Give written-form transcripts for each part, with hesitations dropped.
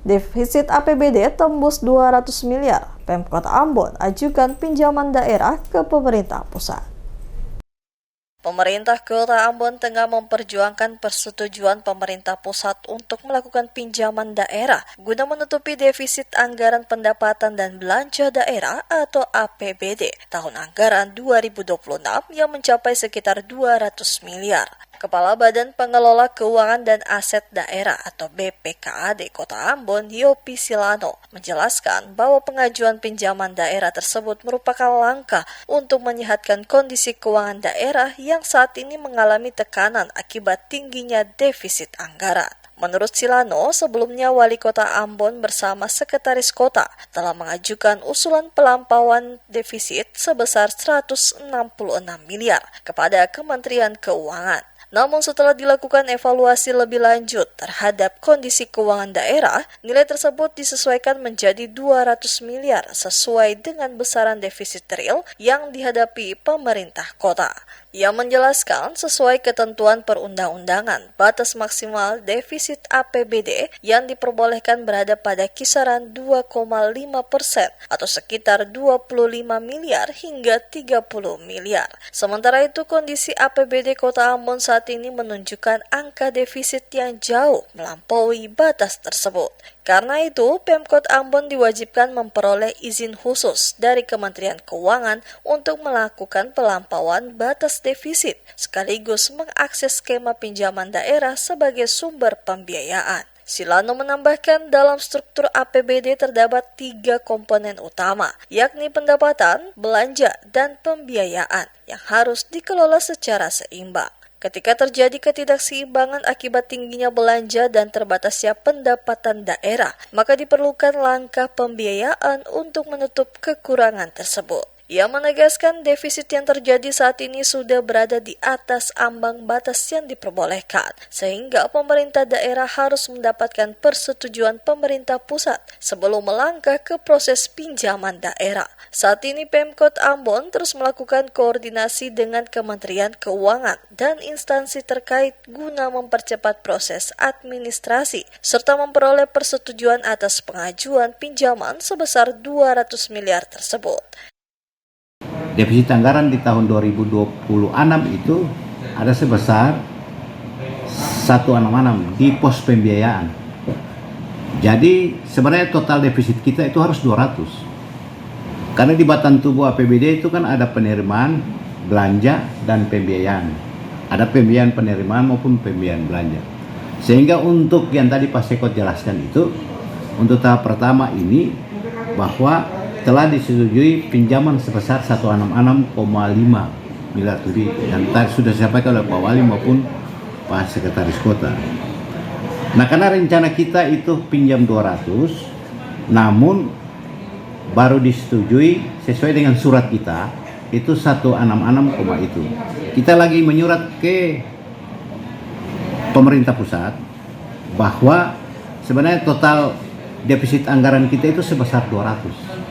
Defisit APBD tembus 200 miliar. Pemkot Ambon ajukan pinjaman daerah ke pemerintah pusat. Pemerintah Kota Ambon tengah memperjuangkan persetujuan pemerintah pusat untuk melakukan pinjaman daerah guna menutupi defisit anggaran pendapatan dan belanja daerah atau APBD tahun anggaran 2026 yang mencapai sekitar 200 miliar. Kepala Badan Pengelola Keuangan dan Aset Daerah atau BPKAD Kota Ambon, Yopi Silano, menjelaskan bahwa pengajuan pinjaman daerah tersebut merupakan langkah untuk menyehatkan kondisi keuangan daerah yang saat ini mengalami tekanan akibat tingginya defisit anggaran. Menurut Silano, sebelumnya Wali Kota Ambon bersama Sekretaris Kota telah mengajukan usulan pelampauan defisit sebesar 166 miliar kepada Kementerian Keuangan. Namun setelah dilakukan evaluasi lebih lanjut terhadap kondisi keuangan daerah, nilai tersebut disesuaikan menjadi 200 miliar sesuai dengan besaran defisit real yang dihadapi pemerintah kota. Ia menjelaskan sesuai ketentuan perundang-undangan, batas maksimal defisit APBD yang diperbolehkan berada pada kisaran 2,5% atau sekitar 25 miliar hingga 30 miliar. Sementara itu kondisi APBD Kota Ambon saat ini menunjukkan angka defisit yang jauh melampaui batas tersebut. Karena itu, Pemkot Ambon diwajibkan memperoleh izin khusus dari Kementerian Keuangan untuk melakukan pelampauan batas defisit, sekaligus mengakses skema pinjaman daerah sebagai sumber pembiayaan. Silano menambahkan dalam struktur APBD terdapat 3 komponen utama, yakni pendapatan, belanja, dan pembiayaan yang harus dikelola secara seimbang. Ketika terjadi ketidakseimbangan akibat tingginya belanja dan terbatasnya pendapatan daerah, maka diperlukan langkah pembiayaan untuk menutup kekurangan tersebut. Ia menegaskan defisit yang terjadi saat ini sudah berada di atas ambang batas yang diperbolehkan, sehingga pemerintah daerah harus mendapatkan persetujuan pemerintah pusat sebelum melangkah ke proses pinjaman daerah. Saat ini Pemkot Ambon terus melakukan koordinasi dengan Kementerian Keuangan dan instansi terkait guna mempercepat proses administrasi, serta memperoleh persetujuan atas pengajuan pinjaman sebesar 200 miliar tersebut. Defisit anggaran di tahun 2026 itu ada sebesar 166 di pos pembiayaan. Jadi sebenarnya total defisit kita itu harus 200. Karena di batang tubuh APBD itu kan ada penerimaan, belanja, dan pembiayaan. Ada pembiayaan penerimaan maupun pembiayaan belanja. Sehingga untuk yang tadi Pak Sekot jelaskan itu, untuk tahap pertama ini bahwa telah disetujui pinjaman sebesar 166,5 miliar lebih yang tadi sudah disampaikan oleh Pak Wali maupun Pak Sekretaris Kota. Nah, karena rencana kita itu pinjam 200, namun baru disetujui sesuai dengan surat kita itu 166, itu. Kita lagi menyurat ke pemerintah pusat bahwa sebenarnya total defisit anggaran kita itu sebesar 200.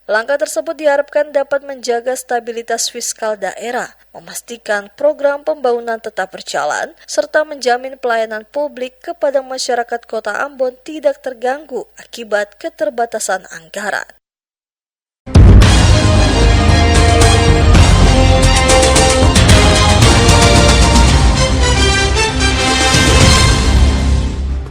Langkah tersebut diharapkan dapat menjaga stabilitas fiskal daerah, memastikan program pembangunan tetap berjalan, serta menjamin pelayanan publik kepada masyarakat Kota Ambon tidak terganggu akibat keterbatasan anggaran.